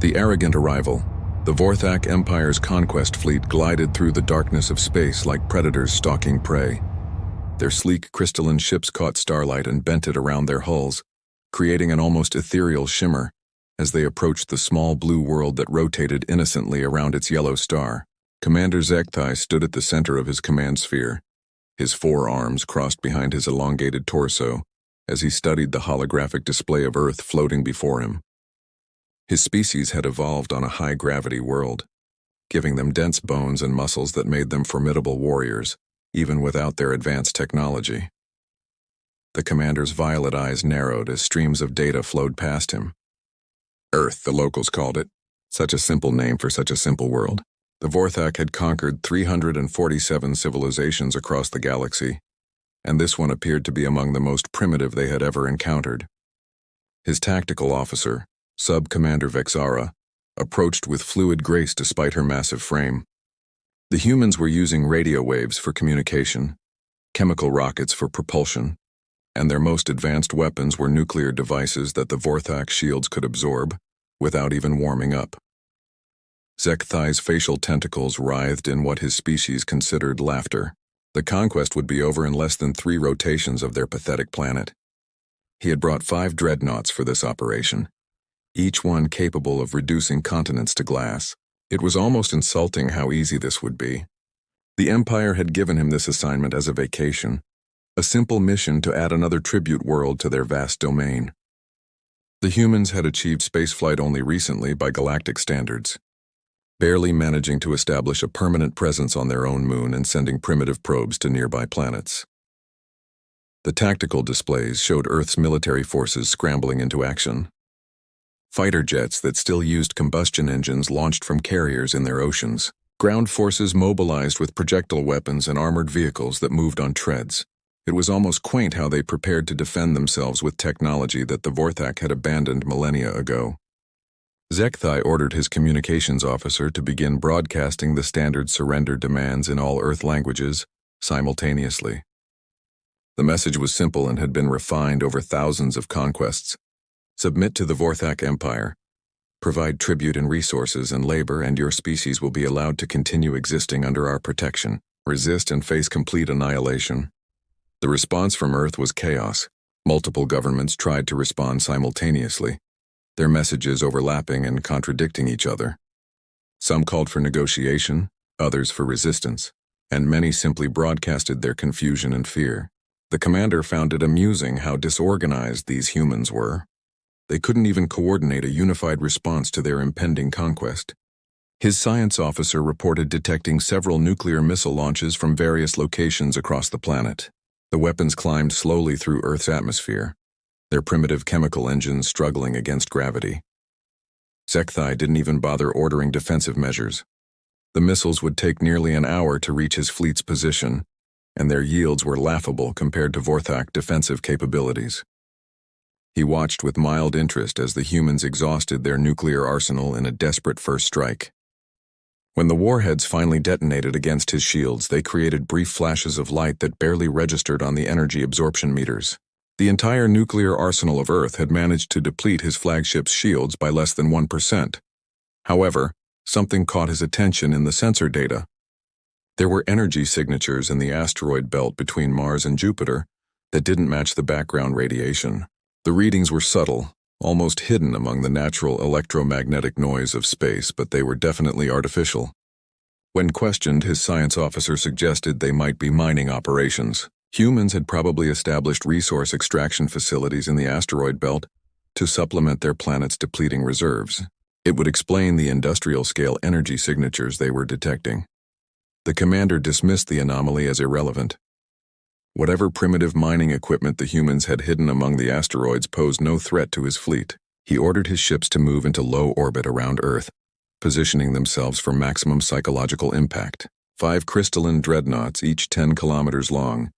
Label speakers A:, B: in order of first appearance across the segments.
A: The arrogant arrival. The Vorthak Empire's conquest fleet glided through the darkness of space like predators stalking prey. Their sleek crystalline ships caught starlight and bent it around their hulls, creating an almost ethereal shimmer as they approached the small blue world that rotated innocently around its yellow star. Commander Zekthai stood at the center of his command sphere, his forearms crossed behind his elongated torso as he studied the holographic display of Earth floating before him. His species had evolved on a high-gravity world, giving them dense bones and muscles that made them formidable warriors, even without their advanced technology. The commander's violet eyes narrowed as streams of data flowed past him. Earth, the locals called it. Such a simple name for such a simple world. The Vorthak had conquered 347 civilizations across the galaxy, and this one appeared to be among the most primitive they had ever encountered. His tactical officer, Sub-Commander Vexara, approached with fluid grace despite her massive frame. The humans were using radio waves for communication, chemical rockets for propulsion, and their most advanced weapons were nuclear devices that the Vorthak shields could absorb without even warming up. Zekthai's facial tentacles writhed in what his species considered laughter. The conquest would be over in less than 3 rotations of their pathetic planet. He had brought 5 dreadnoughts for this operation, each one capable of reducing continents to glass. It was almost insulting how easy this would be. The Empire had given him this assignment as a vacation, a simple mission to add another tribute world to their vast domain. The humans had achieved spaceflight only recently by galactic standards, barely managing to establish a permanent presence on their own moon and sending primitive probes to nearby planets. The tactical displays showed Earth's military forces scrambling into action. Fighter jets that still used combustion engines launched from carriers in their oceans. Ground forces mobilized with projectile weapons and armored vehicles that moved on treads. It was almost quaint how they prepared to defend themselves with technology that the Vorthak had abandoned millennia ago. Zekthai ordered his communications officer to begin broadcasting the standard surrender demands in all Earth languages simultaneously. The message was simple and had been refined over thousands of conquests. Submit to the Vorthak Empire. Provide tribute in resources and labor, and your species will be allowed to continue existing under our protection. Resist and face complete annihilation. The response from Earth was chaos. Multiple governments tried to respond simultaneously, their messages overlapping and contradicting each other. Some called for negotiation, others for resistance, and many simply broadcasted their confusion and fear. The commander found it amusing how disorganized these humans were. They couldn't even coordinate a unified response to their impending conquest. His science officer reported detecting several nuclear missile launches from various locations across the planet. The weapons climbed slowly through Earth's atmosphere, their primitive chemical engines struggling against gravity. Zekthai didn't even bother ordering defensive measures. The missiles would take nearly an hour to reach his fleet's position, and their yields were laughable compared to Vorthak defensive capabilities. He watched with mild interest as the humans exhausted their nuclear arsenal in a desperate first strike. When the warheads finally detonated against his shields, they created brief flashes of light that barely registered on the energy absorption meters. The entire nuclear arsenal of Earth had managed to deplete his flagship's shields by less than 1%. However, something caught his attention in the sensor data. There were energy signatures in the asteroid belt between Mars and Jupiter that didn't match the background radiation. The readings were subtle, almost hidden among the natural electromagnetic noise of space, but they were definitely artificial. When questioned, his science officer suggested they might be mining operations. Humans had probably established resource extraction facilities in the asteroid belt to supplement their planet's depleting reserves. It would explain the industrial-scale energy signatures they were detecting. The commander dismissed the anomaly as irrelevant. Whatever primitive mining equipment the humans had hidden among the asteroids posed no threat to his fleet. He ordered his ships to move into low orbit around Earth, positioning themselves for maximum psychological impact. 5 crystalline dreadnoughts, each 10 kilometers long,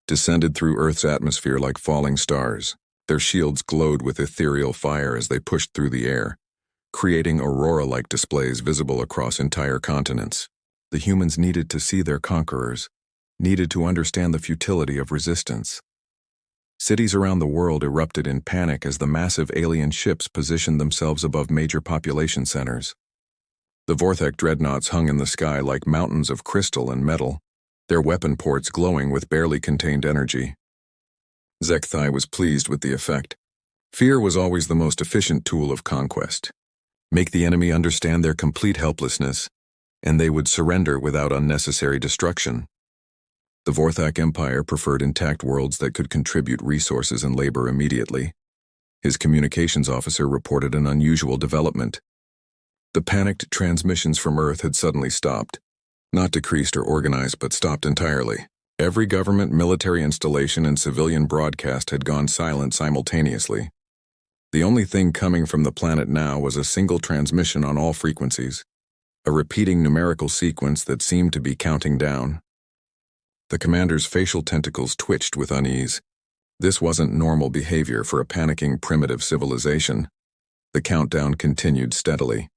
A: descended through Earth's atmosphere like falling stars. Their shields glowed with ethereal fire as they pushed through the air, creating aurora-like displays visible across entire continents. The humans needed to see their conquerors, needed to understand the futility of resistance. Cities around the world erupted in panic as the massive alien ships positioned themselves above major population centers. The Vorthak dreadnoughts hung in the sky like mountains of crystal and metal, their weapon ports glowing with barely contained energy. Zekthai was pleased with the effect. Fear was always the most efficient tool of conquest. Make the enemy understand their complete helplessness, and they would surrender without unnecessary destruction. The Vorthak Empire preferred intact worlds that could contribute resources and labor immediately. His communications officer reported an unusual development. The panicked transmissions from Earth had suddenly stopped. Not decreased or organized, but stopped entirely. Every government, military installation, and civilian broadcast had gone silent simultaneously. The only thing coming from the planet now was a single transmission on all frequencies, a repeating numerical sequence that seemed to be counting down. The commander's facial tentacles twitched with unease. This wasn't normal behavior for a panicking primitive civilization. The countdown continued steadily.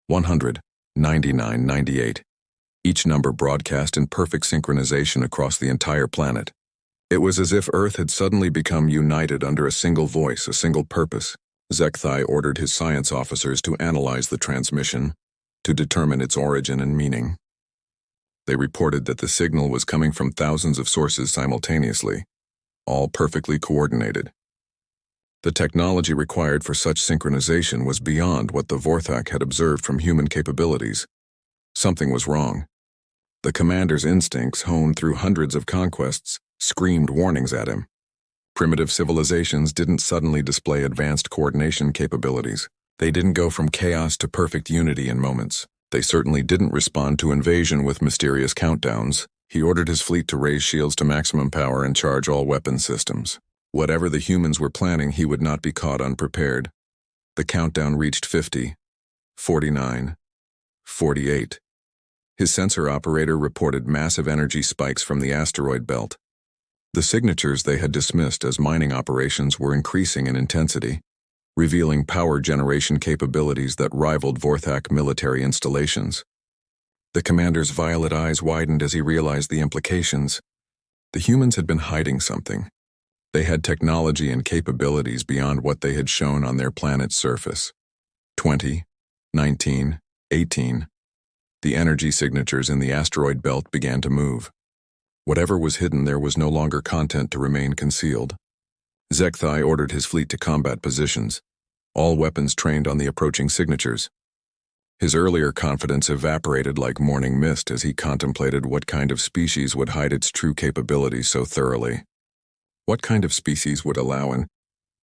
A: 100, 99, 98. Each number broadcast in perfect synchronization across the entire planet. It was as if Earth had suddenly become united under a single voice, a single purpose. Zekthai ordered his science officers to analyze the transmission, to determine its origin and meaning. They reported that the signal was coming from thousands of sources simultaneously, all perfectly coordinated. The technology required for such synchronization was beyond what the Vorthak had observed from human capabilities. Something was wrong. The commander's instincts, honed through hundreds of conquests, screamed warnings at him. Primitive civilizations didn't suddenly display advanced coordination capabilities. They didn't go from chaos to perfect unity in moments. They certainly didn't respond to invasion with mysterious countdowns. He ordered his fleet to raise shields to maximum power and charge all weapon systems. Whatever the humans were planning, he would not be caught unprepared. The countdown reached 50, 49, 48. His sensor operator reported massive energy spikes from the asteroid belt. The signatures they had dismissed as mining operations were increasing in intensity, revealing power generation capabilities that rivaled Vorthak military installations. The commander's violet eyes widened as he realized the implications. The humans had been hiding something. They had technology and capabilities beyond what they had shown on their planet's surface. 20, 19, 18. The energy signatures in the asteroid belt began to move. Whatever was hidden there was no longer content to remain concealed. Zekthai ordered his fleet to combat positions, all weapons trained on the approaching signatures. His earlier confidence evaporated like morning mist as he contemplated what kind of species would hide its true capabilities so thoroughly. What kind of species would allow an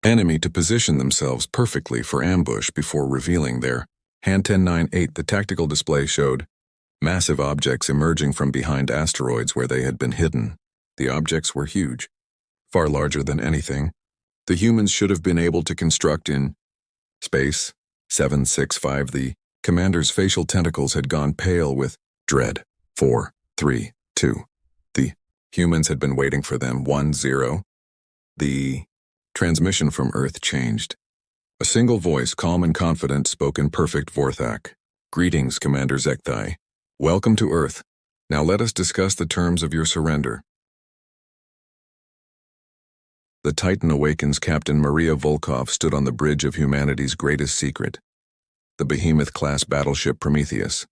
A: enemy to position themselves perfectly for ambush before revealing their hand? 1098. The tactical display showed massive objects emerging from behind asteroids where they had been hidden. The objects were huge, far larger than anything the humans should have been able to construct in space. 765. The commander's facial tentacles had gone pale with dread. 4, 3, 2. The humans had been waiting for them. 1-0. The transmission from Earth changed. A single voice, calm and confident, spoke in perfect Vorthak. Greetings, Commander Zekthai. Welcome to Earth. Now let us discuss the terms of your surrender. The Titan Awakens Captain Maria Volkov stood on the bridge of humanity's greatest secret, the Behemoth-Class Battleship Prometheus.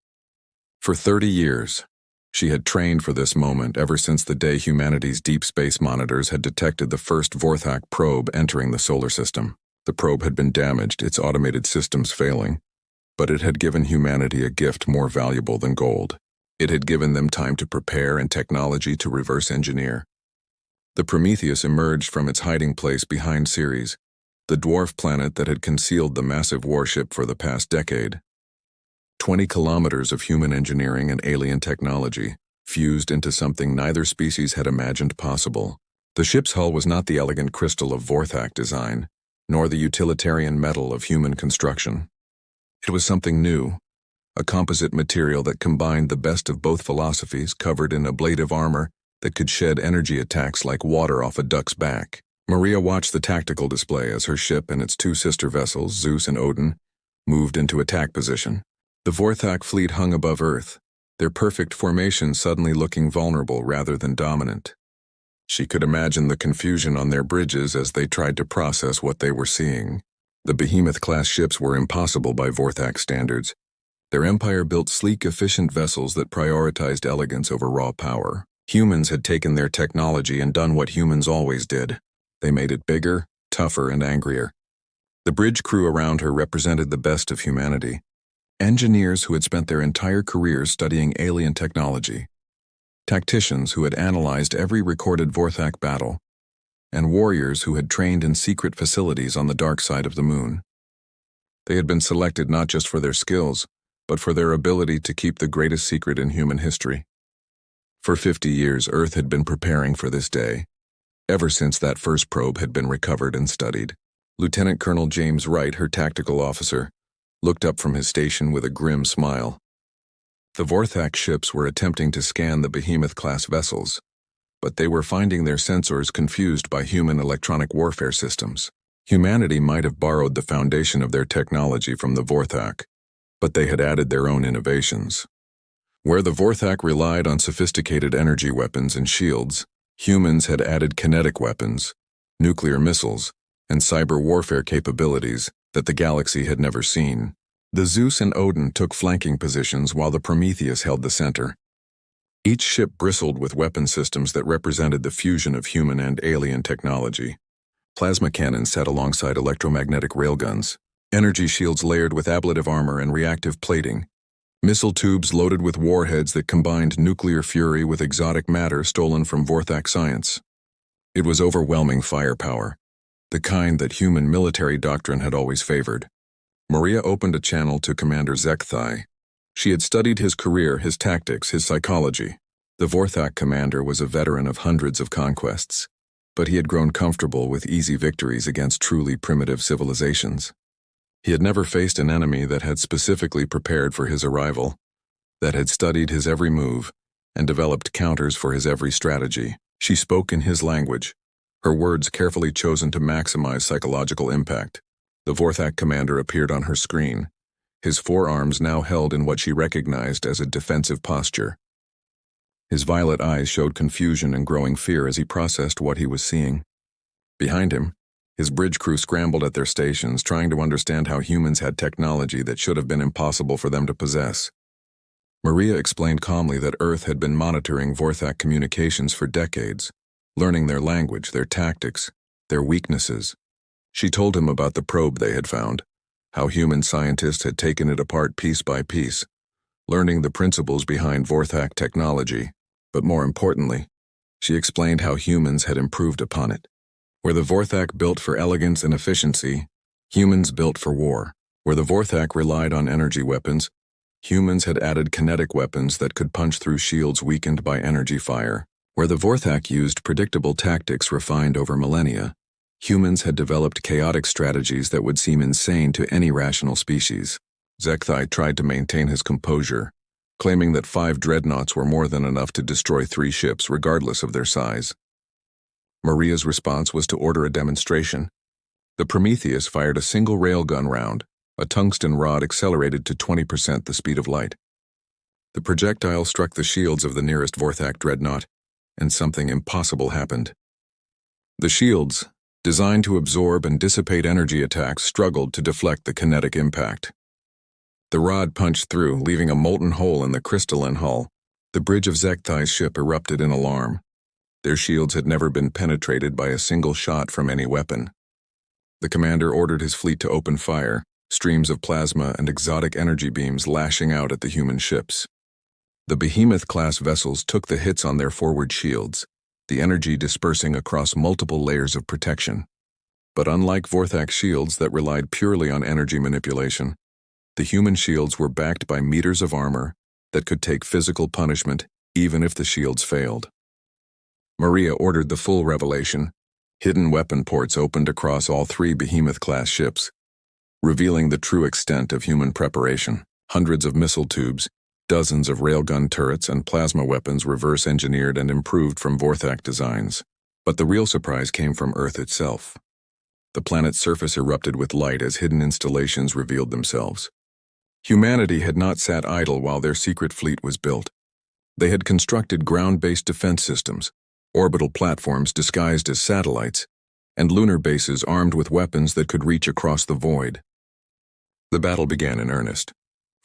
A: For 30 years, she had trained for this moment ever since the day humanity's deep space monitors had detected the first Vorthak probe entering the solar system. The probe had been damaged, its automated systems failing, but it had given humanity a gift more valuable than gold. It had given them time to prepare and technology to reverse engineer. The Prometheus emerged from its hiding place behind Ceres, the dwarf planet that had concealed the massive warship for the past decade. 20 kilometers of human engineering and alien technology, fused into something neither species had imagined possible. The ship's hull was not the elegant crystal of Vorthak design, nor the utilitarian metal of human construction. It was something new, a composite material that combined the best of both philosophies, covered in ablative armor that could shed energy attacks like water off a duck's back. Maria watched the tactical display as her ship and its two sister vessels, Zeus and Odin, moved into attack position. The Vorthak fleet hung above Earth, their perfect formation suddenly looking vulnerable rather than dominant. She could imagine the confusion on their bridges as they tried to process what they were seeing. The Behemoth-class ships were impossible by Vorthak standards. Their empire built sleek, efficient vessels that prioritized elegance over raw power. Humans had taken their technology and done what humans always did. They made it bigger, tougher, and angrier. The bridge crew around her represented the best of humanity. Engineers who had spent their entire careers studying alien technology. Tacticians who had analyzed every recorded Vorthak battle. And warriors who had trained in secret facilities on the dark side of the moon. They had been selected not just for their skills, but for their ability to keep the greatest secret in human history. For 50 years, Earth had been preparing for this day, ever since that first probe had been recovered and studied. Lieutenant Colonel James Wright, her tactical officer, looked up from his station with a grim smile. The Vorthak ships were attempting to scan the Behemoth-class vessels, but they were finding their sensors confused by human electronic warfare systems. Humanity might have borrowed the foundation of their technology from the Vorthak, but they had added their own innovations. Where the Vorthak relied on sophisticated energy weapons and shields, humans had added kinetic weapons, nuclear missiles, and cyber warfare capabilities that the galaxy had never seen. The Zeus and Odin took flanking positions while the Prometheus held the center. Each ship bristled with weapon systems that represented the fusion of human and alien technology. Plasma cannons sat alongside electromagnetic railguns, energy shields layered with ablative armor and reactive plating, missile tubes loaded with warheads that combined nuclear fury with exotic matter stolen from Vorthak science. It was overwhelming firepower, the kind that human military doctrine had always favored. Maria opened a channel to Commander Zekthai. She had studied his career, his tactics, his psychology. The Vorthak commander was a veteran of hundreds of conquests, but he had grown comfortable with easy victories against truly primitive civilizations. He had never faced an enemy that had specifically prepared for his arrival, that had studied his every move, and developed counters for his every strategy. She spoke in his language, her words carefully chosen to maximize psychological impact. The Vorthak commander appeared on her screen, his forearms now held in what she recognized as a defensive posture. His violet eyes showed confusion and growing fear as he processed what he was seeing. Behind him, his bridge crew scrambled at their stations, trying to understand how humans had technology that should have been impossible for them to possess. Maria explained calmly that Earth had been monitoring Vorthak communications for decades, learning their language, their tactics, their weaknesses. She told him about the probe they had found, how human scientists had taken it apart piece by piece, learning the principles behind Vorthak technology, but more importantly, she explained how humans had improved upon it. Where the Vorthak built for elegance and efficiency, humans built for war. Where the Vorthak relied on energy weapons, humans had added kinetic weapons that could punch through shields weakened by energy fire. Where the Vorthak used predictable tactics refined over millennia, humans had developed chaotic strategies that would seem insane to any rational species. Zekthai tried to maintain his composure, claiming that 5 dreadnoughts were more than enough to destroy 3 ships regardless of their size. Maria's response was to order a demonstration. The Prometheus fired a single railgun round, a tungsten rod accelerated to 20% the speed of light. The projectile struck the shields of the nearest Vorthak dreadnought, and something impossible happened. The shields, designed to absorb and dissipate energy attacks, struggled to deflect the kinetic impact. The rod punched through, leaving a molten hole in the crystalline hull. The bridge of Zekthai's ship erupted in alarm. Their shields had never been penetrated by a single shot from any weapon. The commander ordered his fleet to open fire, streams of plasma and exotic energy beams lashing out at the human ships. The Behemoth-class vessels took the hits on their forward shields, the energy dispersing across multiple layers of protection. But unlike Vorthak shields that relied purely on energy manipulation, the human shields were backed by meters of armor that could take physical punishment even if the shields failed. Maria ordered the full revelation. Hidden weapon ports opened across all 3 Behemoth-class ships, revealing the true extent of human preparation. Hundreds of missile tubes, dozens of railgun turrets, and plasma weapons reverse-engineered and improved from Vorthak designs. But the real surprise came from Earth itself. The planet's surface erupted with light as hidden installations revealed themselves. Humanity had not sat idle while their secret fleet was built. They had constructed ground-based defense systems, orbital platforms disguised as satellites, and lunar bases armed with weapons that could reach across the void. The battle began in earnest.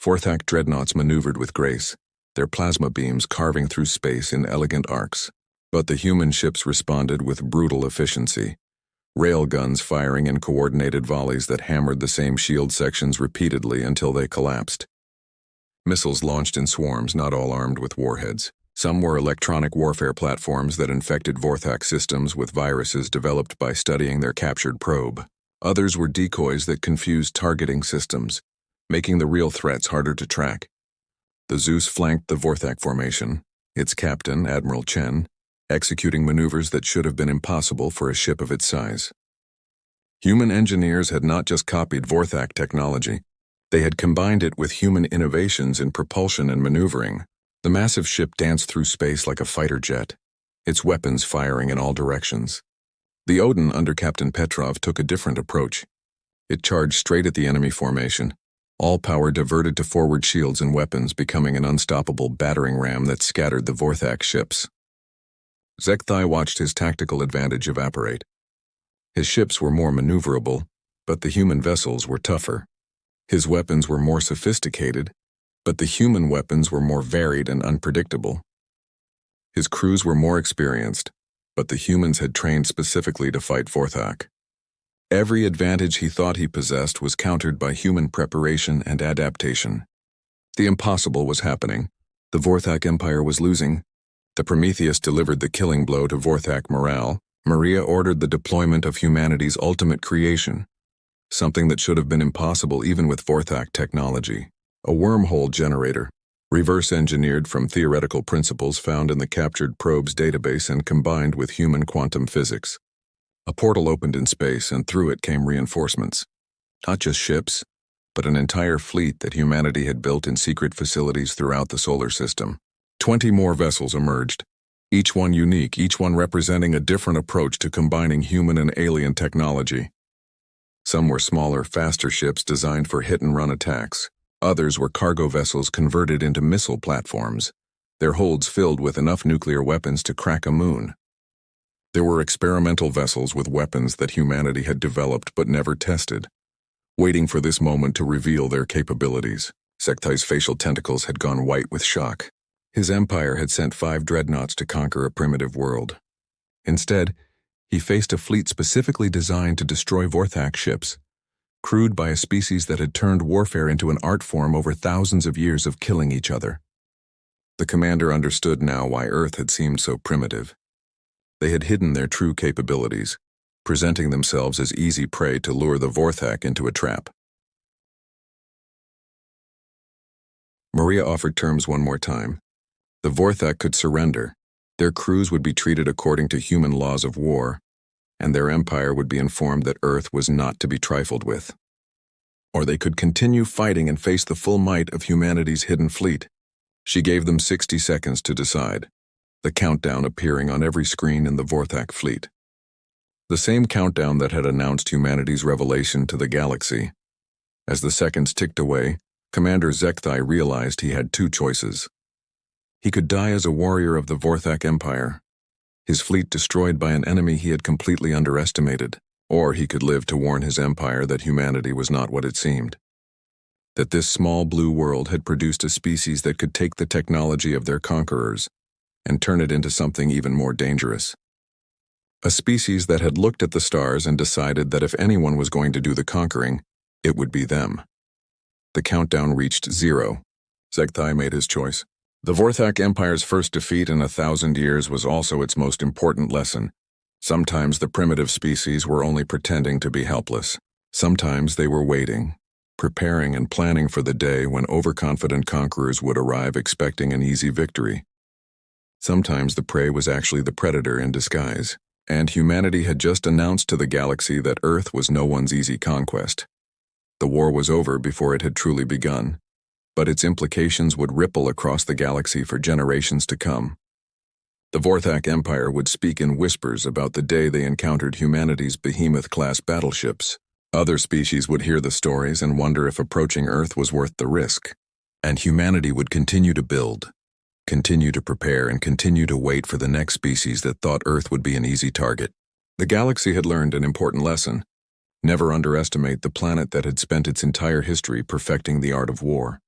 A: Vorthak dreadnoughts maneuvered with grace, their plasma beams carving through space in elegant arcs. But the human ships responded with brutal efficiency, railguns firing in coordinated volleys that hammered the same shield sections repeatedly until they collapsed. Missiles launched in swarms, not all armed with warheads. Some were electronic warfare platforms that infected Vorthak systems with viruses developed by studying their captured probe. Others were decoys that confused targeting systems, making the real threats harder to track. The Zeus flanked the Vorthak formation, its captain, Admiral Chen, executing maneuvers that should have been impossible for a ship of its size. Human engineers had not just copied Vorthak technology, they had combined it with human innovations in propulsion and maneuvering. The massive ship danced through space like a fighter jet, its weapons firing in all directions. The Odin under Captain Petrov took a different approach. It charged straight at the enemy formation, all power diverted to forward shields and weapons, becoming an unstoppable battering ram that scattered the Vorthak ships. Zekthai watched his tactical advantage evaporate. His ships were more maneuverable, but the human vessels were tougher. His weapons were more sophisticated, but the human weapons were more varied and unpredictable. His crews were more experienced, but the humans had trained specifically to fight Vorthak. Every advantage he thought he possessed was countered by human preparation and adaptation. The impossible was happening. The Vorthak Empire was losing. The Prometheus delivered the killing blow to Vorthak morale. Maria ordered the deployment of humanity's ultimate creation, something that should have been impossible even with Vorthak technology. A wormhole generator, reverse-engineered from theoretical principles found in the captured probe's database and combined with human quantum physics. A portal opened in space, and through it came reinforcements. Not just ships, but an entire fleet that humanity had built in secret facilities throughout the solar system. 20 more vessels emerged, each one unique, each one representing a different approach to combining human and alien technology. Some were smaller, faster ships designed for hit-and-run attacks. Others were cargo vessels converted into missile platforms, their holds filled with enough nuclear weapons to crack a moon. There were experimental vessels with weapons that humanity had developed but never tested, waiting for this moment to reveal their capabilities. Zekthai's facial tentacles had gone white with shock. His empire had sent 5 dreadnoughts to conquer a primitive world. Instead, he faced a fleet specifically designed to destroy Vorthak ships, crewed by a species that had turned warfare into an art form over thousands of years of killing each other. The commander understood now why Earth had seemed so primitive. They had hidden their true capabilities, presenting themselves as easy prey to lure the Vorthak into a trap. Maria offered terms one more time. The Vorthak could surrender, their crews would be treated according to human laws of war, and their empire would be informed that Earth was not to be trifled with. Or they could continue fighting and face the full might of humanity's hidden fleet. She gave them 60 seconds to decide, the countdown appearing on every screen in the Vorthak fleet. The same countdown that had announced humanity's revelation to the galaxy. As the seconds ticked away, Commander Zekthai realized he had 2 choices. He could die as a warrior of the Vorthak Empire, his fleet destroyed by an enemy he had completely underestimated, or he could live to warn his empire that humanity was not what it seemed. That this small blue world had produced a species that could take the technology of their conquerors and turn it into something even more dangerous. A species that had looked at the stars and decided that if anyone was going to do the conquering, it would be them. The countdown reached 0. Zekthai made his choice. The Vorthak Empire's first defeat in 1,000 years was also its most important lesson. Sometimes the primitive species were only pretending to be helpless. Sometimes they were waiting, preparing and planning for the day when overconfident conquerors would arrive expecting an easy victory. Sometimes the prey was actually the predator in disguise, and humanity had just announced to the galaxy that Earth was no one's easy conquest. The war was over before it had truly begun, but its implications would ripple across the galaxy for generations to come. The Vorthak Empire would speak in whispers about the day they encountered humanity's Behemoth-Class battleships. Other species would hear the stories and wonder if approaching Earth was worth the risk. And humanity would continue to build, continue to prepare, and continue to wait for the next species that thought Earth would be an easy target. The galaxy had learned an important lesson. Never underestimate the planet that had spent its entire history perfecting the art of war.